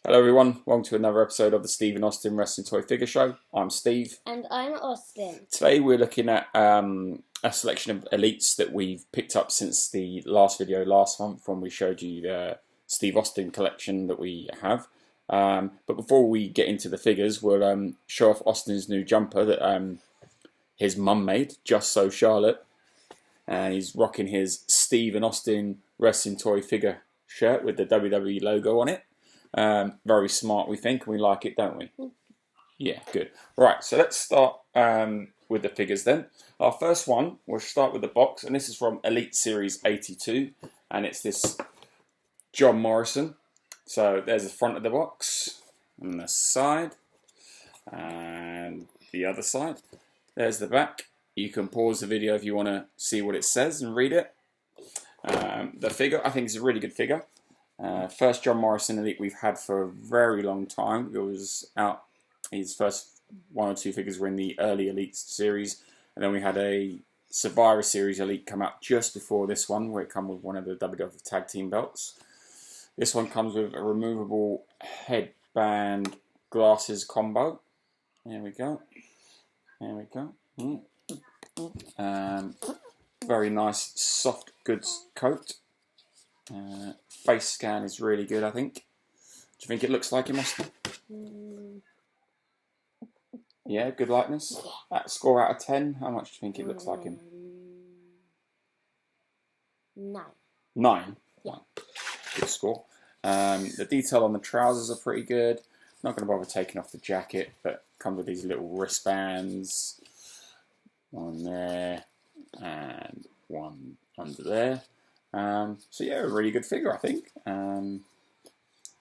Hello everyone, welcome to another episode of the Steve and Austin Wrestling Toy Figure Show. I'm Steve. And I'm Austin. Today we're looking at a selection of elites that we've picked up since the last video last month when we showed you the Steve Austin collection that we have. But before we get into the figures, we'll show off Austin's new jumper that his mum made, Just So Charlotte. And he's rocking his Steve and Austin Wrestling Toy Figure shirt with the WWE logo on it. Very smart, we think, and we like it, don't we? Yeah, good. Right, so let's start with the figures then. Our first one, we'll start with the box, and this is from Elite Series 82, and it's this John Morrison. So there's the front of the box, and the side, and the other side. There's the back. You can pause the video if you want to see what it says and read it. The figure, I think, is a really good figure. First John Morrison Elite we've had for a very long time. It was out, his first one or two figures were in the early Elite series, and then we had a Survivor Series Elite come out just before this one, where it comes with one of the WWF Tag Team belts. This one comes with a removable headband glasses combo. There we go. There we go. Very nice soft goods coat. Face scan is really good, I think. Do you think it looks like him, Austin? Yeah, good likeness. Score out of 10, how much do you think it looks like him? 9. 9? Yeah. Good score. The detail on the trousers are pretty good. Not going to bother taking off the jacket, but comes with these little wristbands. One there, and one under there. So yeah, a really good figure, I think.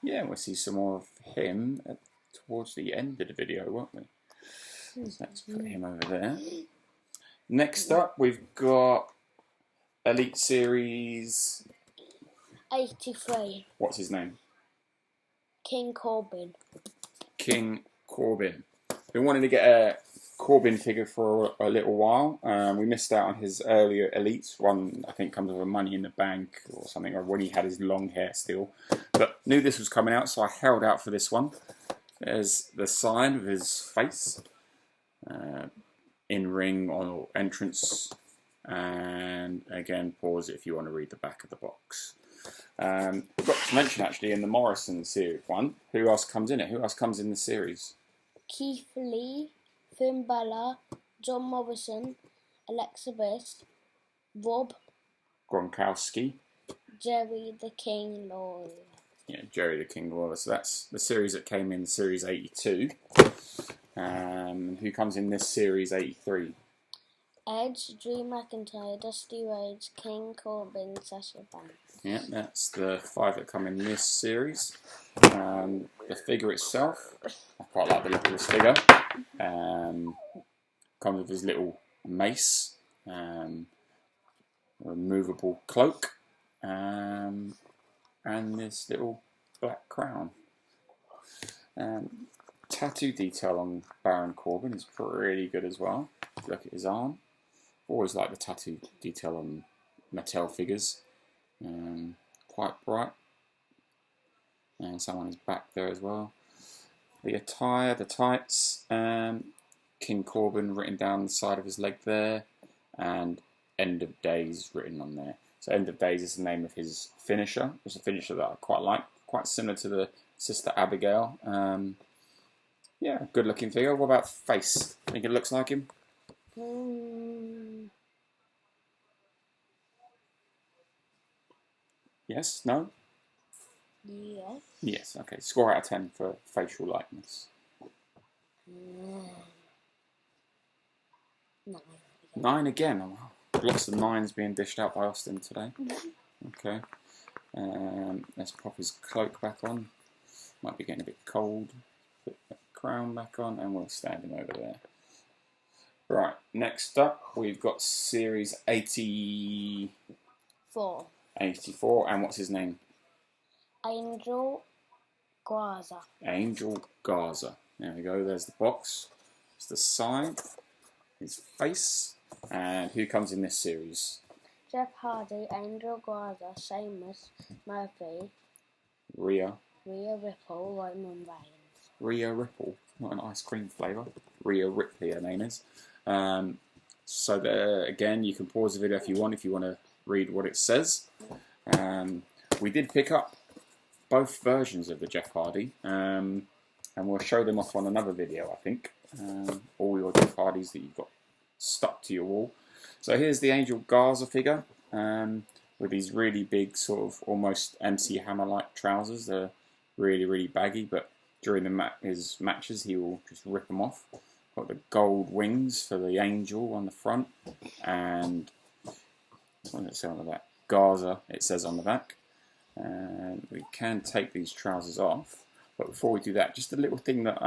Yeah, we'll see some more of him towards the end of the video, won't we? So let's put him over there. Next up, we've got Elite Series 83. What's his name? King Corbin. King Corbin. Been wanting to get a Corbin figure for a little while. We missed out on his earlier Elites. One, I think, comes with a Money in the Bank or something, or when he had his long hair still. But knew this was coming out, so I held out for this one. There's the side of his face. In-ring or entrance. And again, pause it if you want to read the back of the box. Forgot to mention, actually, in the Morrison series one, who else comes in it? Who else comes in the series? Keith Lee, Finn Balor, John Morrison, Alexa Bliss, Rob, Gronkowski. Jerry the King Lawler. Yeah, Jerry the King Lawler. So that's the series that came in Series 82. Who comes in this Series 83? Edge, Drew McIntyre, Dusty Rhodes, King Corbin, Sasha Banks. Yeah, that's the 5 that come in this series. The figure itself, I quite like the look of this figure. Comes with his little mace, removable cloak, and this little black crown. Tattoo detail on Baron Corbin is pretty good as well. Look at his arm. Always like the tattoo detail on Mattel figures. Quite bright. And some on his back there as well. The attire, the tights, King Corbin written down the side of his leg there, and End of Days written on there. So End of Days is the name of his finisher. It's a finisher that I quite like, quite similar to the Sister Abigail. Yeah, good looking figure. What about face? Think it looks like him? Yes? No? Yes. Yes, okay. Score out of 10 for facial likeness. 9. 9 again. Oh, wow. Lots of 9s being dished out by Austin today. Okay. Let's pop his cloak back on. Might be getting a bit cold. Put the crown back on, and we'll stand him over there. Right, next up, we've got Series 84. 84, and what's his name? Angel Garza. Angel Garza. There we go, there's the box. It's the side, his face, and who comes in this series? Jeff Hardy, Angel Garza, Sheamus, Murphy, Rhea Rhea Ripple, Roman Reigns. Rhea Ripple, not an ice cream flavour. Rhea Ripley, her name is. So there, again, you can pause the video if you want to read what it says. We did pick up both versions of the Jeff Hardy, and we'll show them off on another video, I think. All your Jeff Hardys that you've got stuck to your wall. So here's the Angel Garza figure, with these really big, sort of almost MC Hammer-like trousers. They're really, really baggy, but during his matches, he will just rip them off. Got the gold wings for the Angel on the front, and what does it say on the back? Garza, it says on the back. And we can take these trousers off, but before we do that, just a little thing that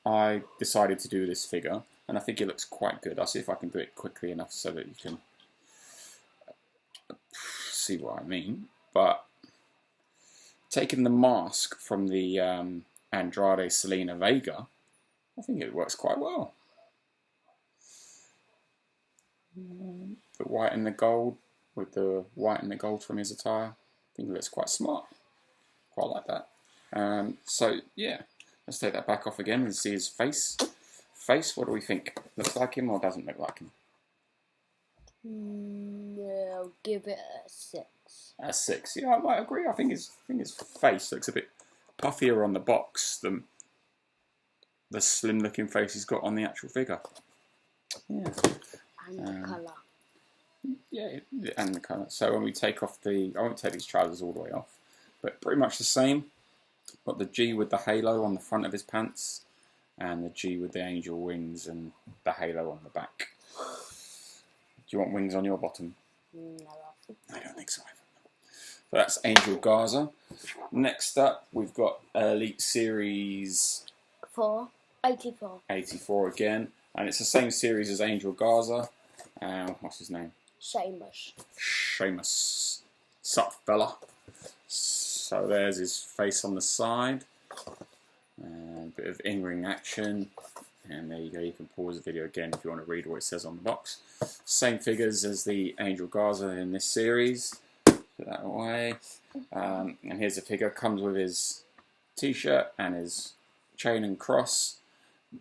I decided to do with this figure, and I think it looks quite good. I'll see if I can do it quickly enough so that you can see what I mean. But taking the mask from the Andrade Selena Vega, I think it works quite well. The white and the gold, with the white and the gold from his attire, I think it looks quite smart. Quite like that. So yeah, let's take that back off again and see his face. What do we think? Looks like him or doesn't look like him? No, give it a 6. A 6. Yeah, I might agree. I think his face looks a bit puffier on the box than the slim-looking face he's got on the actual figure. Yeah. And the colour. Yeah, and the colour. So when we take off I won't take these trousers all the way off, but pretty much the same. Got the G with the halo on the front of his pants, and the G with the angel wings and the halo on the back. Do you want wings on your bottom? No. I don't think so. So that's Angel Garza. Next up, we've got Elite Series 84. 84 again, and it's the same series as Angel Garza. What's his name? Sheamus. Sup, fella. So there's his face on the side. A bit of in-ring action. And there you go, you can pause the video again if you want to read what it says on the box. Same figures as the Angel Garza in this series. Put that away. And here's the figure. Comes with his t-shirt and his chain and cross.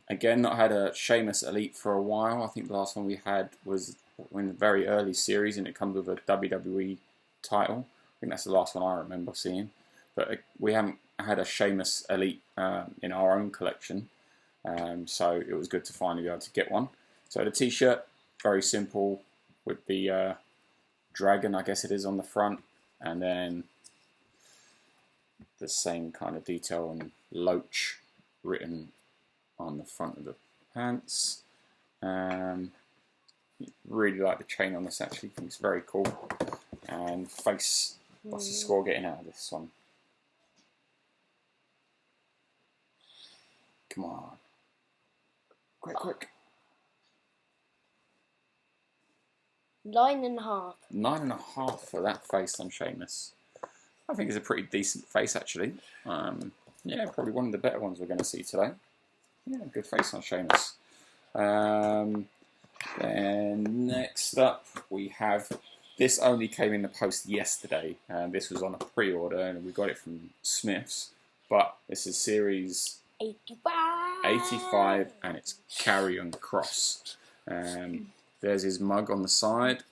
Again, not had a Sheamus Elite for a while. I think the last one we had was in the very early series, and it comes with a WWE title. I think that's the last one I remember seeing. But we haven't had a Sheamus Elite in our own collection. So it was good to finally be able to get one. So the t-shirt, very simple, with the dragon, I guess it is, on the front, and then the same kind of detail and Loach written on the front of the pants. Really like the chain on this, actually. I think it's very cool. And face, what's the score getting out of this one? Come on. Quick. 9.5. 9.5 for that face on Sheamus. I think it's a pretty decent face, actually. Yeah, probably one of the better ones we're going to see today. Yeah, good face on Sheamus. Then next up we have, this only came in the post yesterday. This was on a pre-order and we got it from Smith's. But this is series 85 and it's Karrion Kross. There's his mug on the side,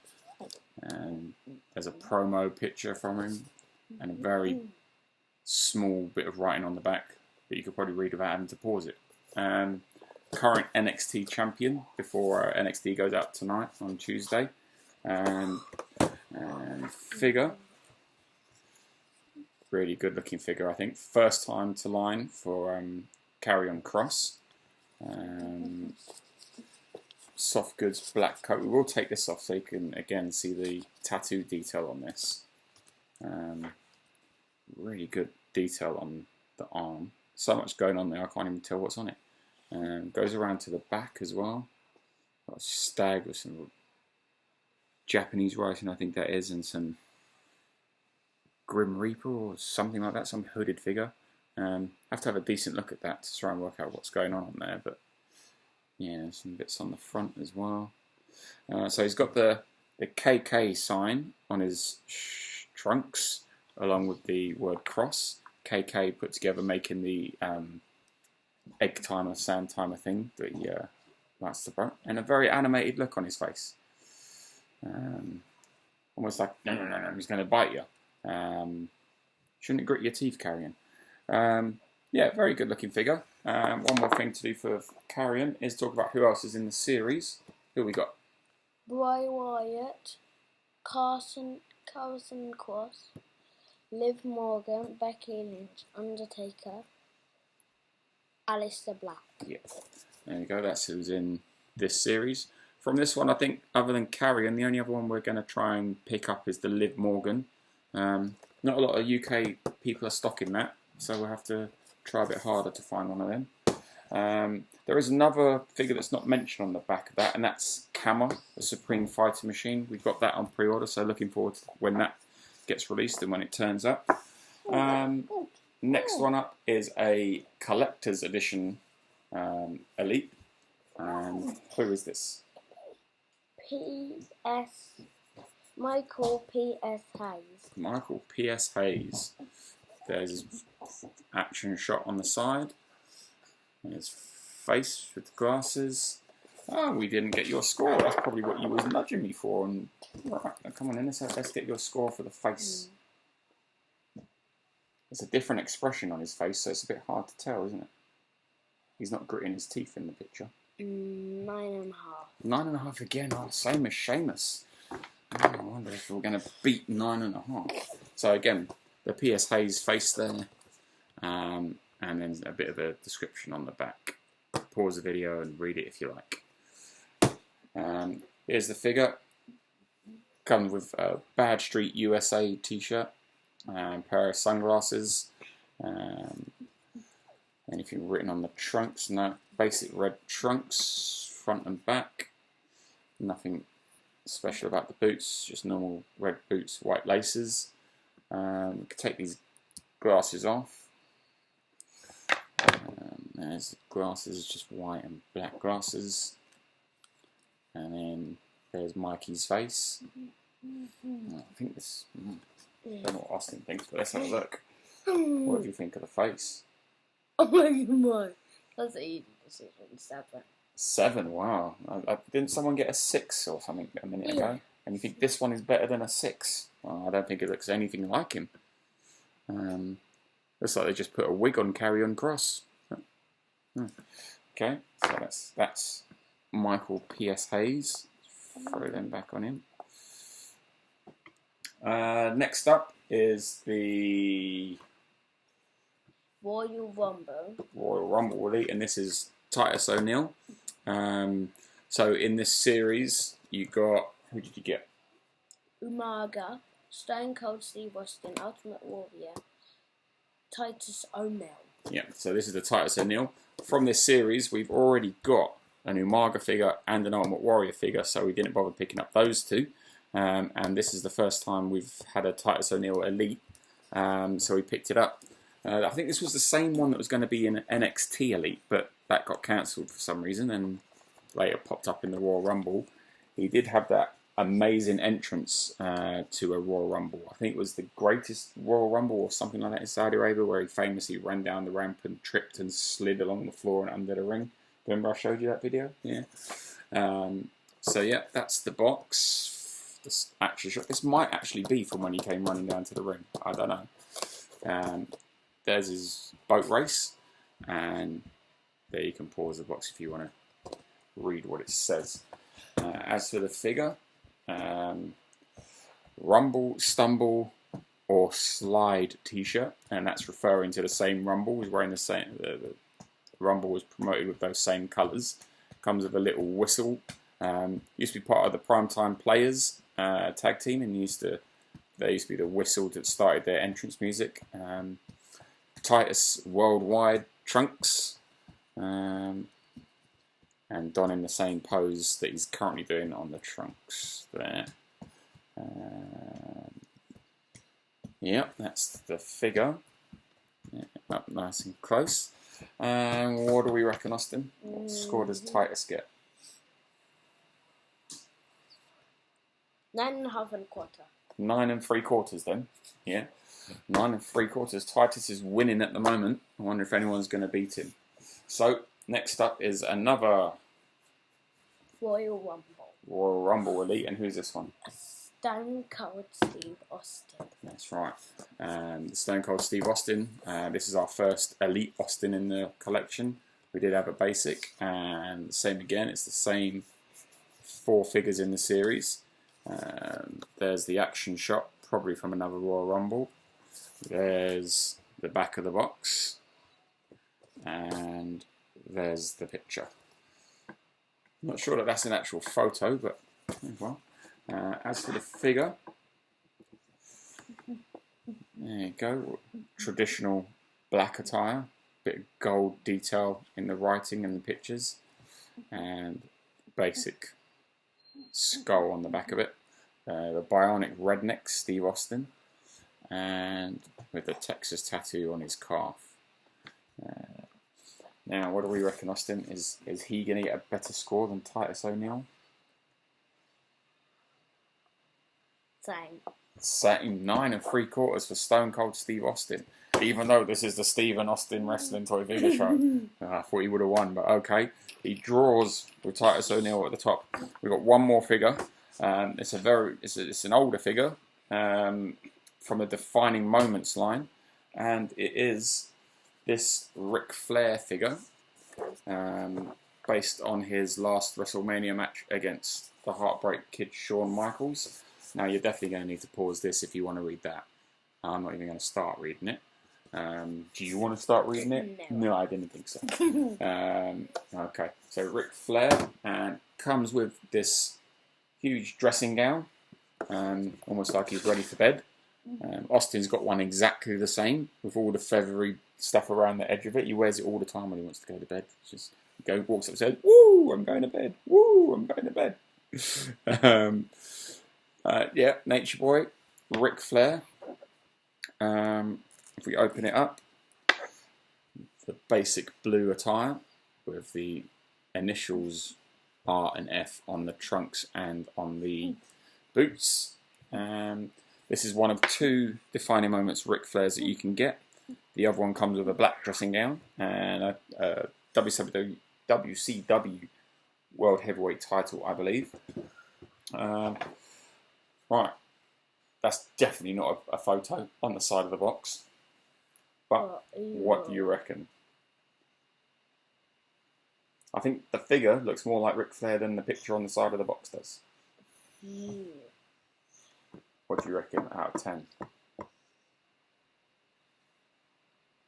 and there's a promo picture from him and a very small bit of writing on the back that you could probably read without having to pause it. Current NXT champion before NXT goes out tonight on Tuesday. And figure, really good looking figure, I think. First time to line for Karrion Kross. Soft goods, black coat. We will take this off so you can again see the tattoo detail on this. Really good detail on the arm. So much going on there, I can't even tell what's on it. Goes around to the back as well. Got a stag with some Japanese writing, I think that is, and some Grim Reaper or something like that, some hooded figure. Have to have a decent look at that to try and work out what's going on there, but yeah, some bits on the front as well. So he's got the KK sign on his trunks, along with the word cross, KK put together making the egg timer, sand timer thing that he likes to burn, and a very animated look on his face. Almost like, no, he's going to bite you. Shouldn't grit your teeth, Karrion. Yeah, very good looking figure. One more thing to do for Karrion is talk about who else is in the series. Who we got? Bray Wyatt, Carson Cross, Liv Morgan, Becky Lynch, Undertaker, Aleister Black. Yeah, there you go. That's who's in this series. From this one, I think, other than Karrion, the only other one we're going to try and pick up is the Liv Morgan. Not a lot of UK people are stocking that, so we'll have to try a bit harder to find one of them. There is another figure that's not mentioned on the back of that, and that's Kama, the Supreme Fighter Machine. We've got that on pre-order, so looking forward to when that gets released and when it turns up. Next one up is a collector's edition Elite. Who is this? Michael P.S. Hayes. Michael P.S. Hayes. There's his action shot on the side. And his face with the glasses. Oh, we didn't get your score. That's probably what you was nudging me for. And right, come on in, let's get your score for the face. There's a different expression on his face, so it's a bit hard to tell, isn't it? He's not gritting his teeth in the picture. 9.5. 9.5 again. Oh, same as Sheamus. Oh, I wonder if we're going to beat 9.5. So again, the P.S. Hayes face there, and then a bit of a description on the back. Pause the video and read it if you like. Here's the figure. Comes with a Bad Street USA t-shirt, pair of sunglasses, anything written on the trunks. No, basic red trunks, front and back. Nothing special about the boots, just normal red boots, white laces. We can take these glasses off. There's the glasses, just white and black glasses. And then there's Mikey's face. I think this... I don't know what Austin thinks, but let's have a look. What do you think of the face? Oh my! That's an easy decision. 7. 7, wow. Didn't someone get a 6 or something a minute ago? And you think this one is better than a 6? Well, I don't think it looks anything like him. Looks like they just put a wig on Karrion Kross. Okay, so that's Michael P.S. Hayes. Throw them back on him. Next up is the Royal Rumble Elite, and this is Titus O'Neil. So in this series, you got, who did you get? Umaga, Stone Cold Steve Austin, Ultimate Warrior, Titus O'Neil. Yeah, so this is the Titus O'Neil. From this series, we've already got an Umaga figure and an Ultimate Warrior figure, so we didn't bother picking up those two. And this is the first time we've had a Titus O'Neil Elite, so we picked it up. I think this was the same one that was going to be in NXT Elite, but that got cancelled for some reason and later popped up in the Royal Rumble. He did have that amazing entrance to a Royal Rumble. I think it was the greatest Royal Rumble or something like that in Saudi Arabia, where he famously ran down the ramp and tripped and slid along the floor and under the ring. Remember I showed you that video? Yeah. So yeah, that's the box. This action shot. This might actually be from when he came running down to the ring. I don't know. There's his boat race, and there you can pause the box if you want to read what it says. As for the figure, Rumble, Stumble, or Slide t-shirt, and that's referring to the same Rumble. He's wearing the same. The Rumble was promoted with those same colours. Comes with a little whistle. Used to be part of the Primetime Players tag team, and there used to be the whistle that started their entrance music. Titus Worldwide trunks, and donning the same pose that he's currently doing on the trunks there. Yep, that's the figure. Yeah, up nice and close. What do we reckon, Austin? What score does Titus get? 9.5 1/4. 9 3/4 then. Yeah, 9 3/4. Titus is winning at the moment. I wonder if anyone's going to beat him. So next up is another Royal Rumble. Royal Rumble Elite, and who's this one? Stone Cold Steve Austin. That's right. Stone Cold Steve Austin. This is our first Elite Austin in the collection. We did have a basic, and same again. It's the same 4 figures in the series. There's the action shot, probably from another Royal Rumble. There's the back of the box, and there's the picture. I'm not sure that that's an actual photo, but well. As for the figure, there you go. Traditional black attire, bit of gold detail in the writing and the pictures, and basic skull on the back of it. The bionic redneck Steve Austin, and with the Texas tattoo on his calf. Now, what do we reckon, Austin? Is he going to get a better score than Titus O'Neil? Same. 9 3/4 for Stone Cold Steve Austin. Even though this is the Stephen Austin Wrestling Toy Figure Show, I thought he would have won, but okay. He draws with Titus O'Neil at the top. We've got one more figure. It's an older figure from the Defining Moments line, and it is this Ric Flair figure, based on his last WrestleMania match against the Heartbreak Kid Shawn Michaels. Now, you're definitely going to need to pause this if you want to read that. I'm not even going to start reading it. Do you want to start reading it? No, I didn't think so. Okay, so Ric Flair comes with this huge dressing gown, almost like he's ready for bed. Austin's got one exactly the same, with all the feathery stuff around the edge of it. He wears it all the time when he wants to go to bed. Just walks upstairs, woo, I'm going to bed. Woo, I'm going to bed. Yeah, Nature Boy, Ric Flair. If we open it up, the basic blue attire with the initials R and F on the trunks and on the boots. This is one of 2 Defining Moments Ric Flairs that you can get. The other one comes with a black dressing gown and a WCW World Heavyweight title, I believe. Right, that's definitely not a photo on the side of the box. But what do you reckon? I think the figure looks more like Ric Flair than the picture on the side of the box does. What do you reckon out of 10?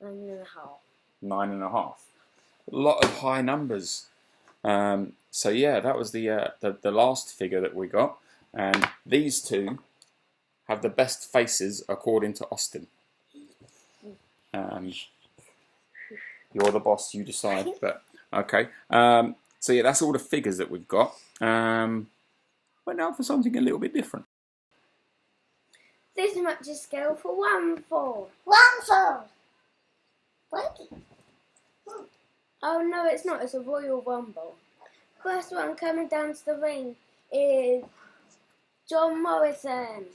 9.5. 9.5. A lot of high numbers. So yeah, that was the last figure that we got. And these 2 have the best faces according to Austin. You're the boss, you decide. But okay. So yeah, that's all the figures that we've got. But now for something a little bit different. This match is scale for 1/4. 1/4. Oh no, it's not. It's a Royal Rumble. First one coming down to the ring is John Morrison.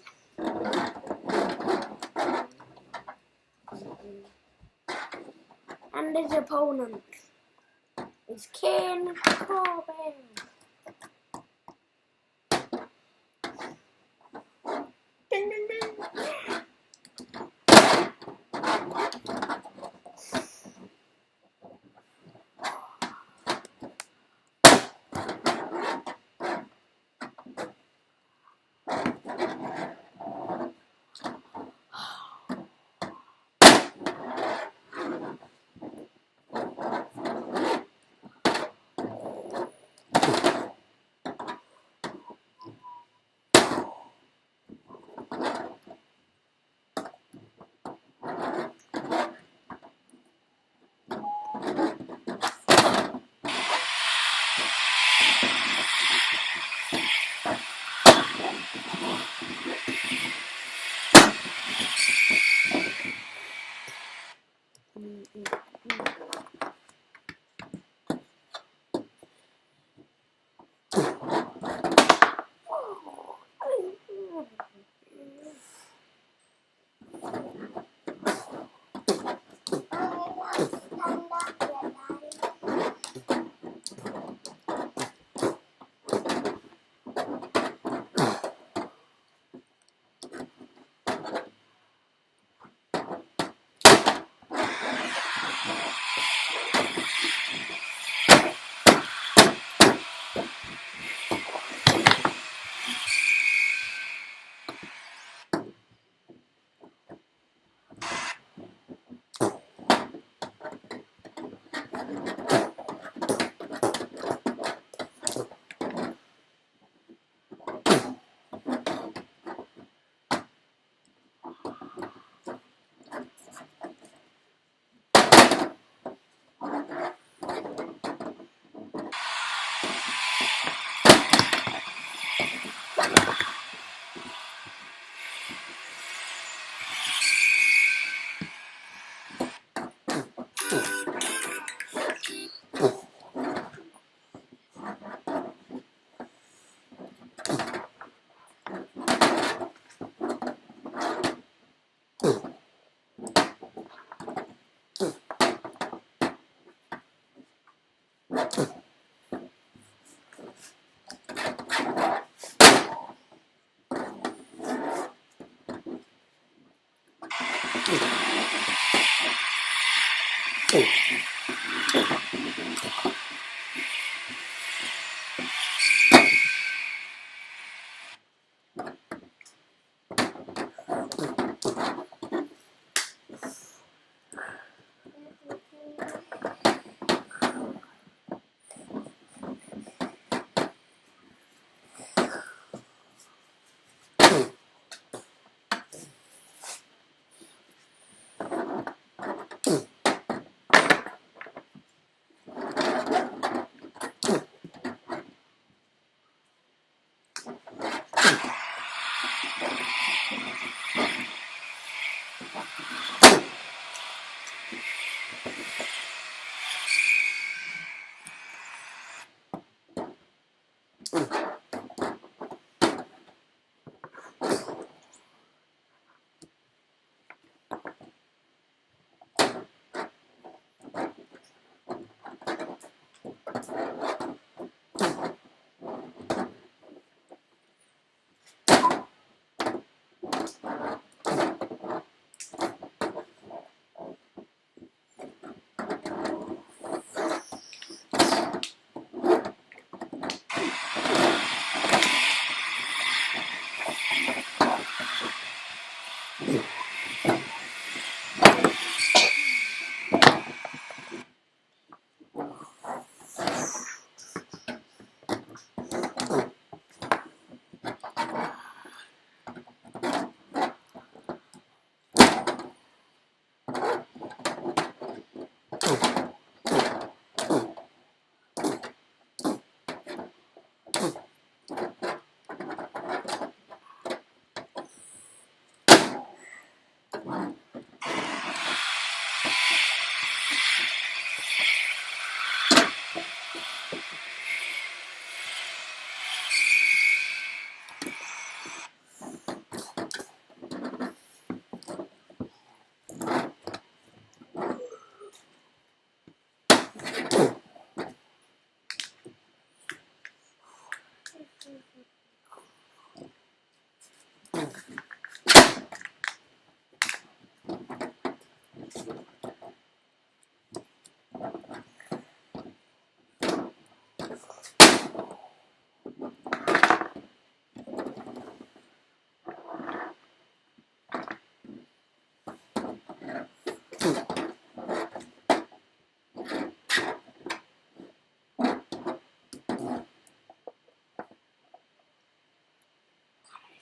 And his opponent is King Corbin. Ding, ding, ding.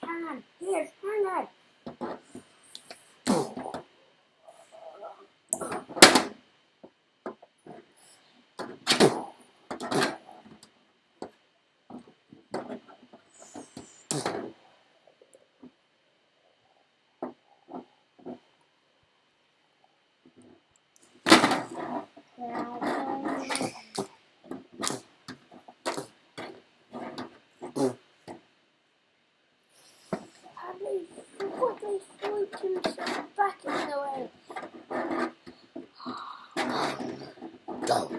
Hang on. Yes, hang on. Quickly threw himself back in the way. Go.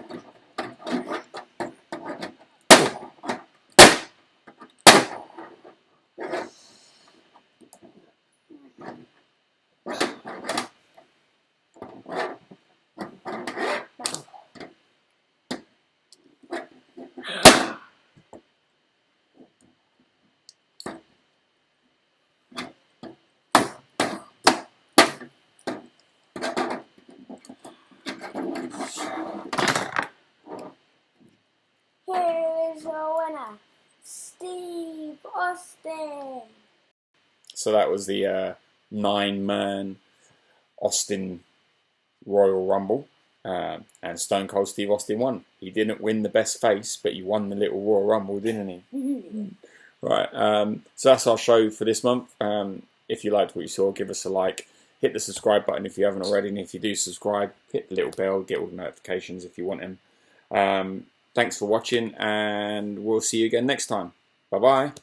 Here is your winner, Steve Austin. So that was the 9-man Austin Royal Rumble, and Stone Cold Steve Austin won. He didn't win the best face, but he won the little Royal Rumble, didn't he? Right, so that's our show for this month. If you liked what you saw, give us a like. Hit the subscribe button if you haven't already, and if you do subscribe, hit the little bell, get all the notifications if you want them. Thanks for watching, and we'll see you again next time. Bye-bye.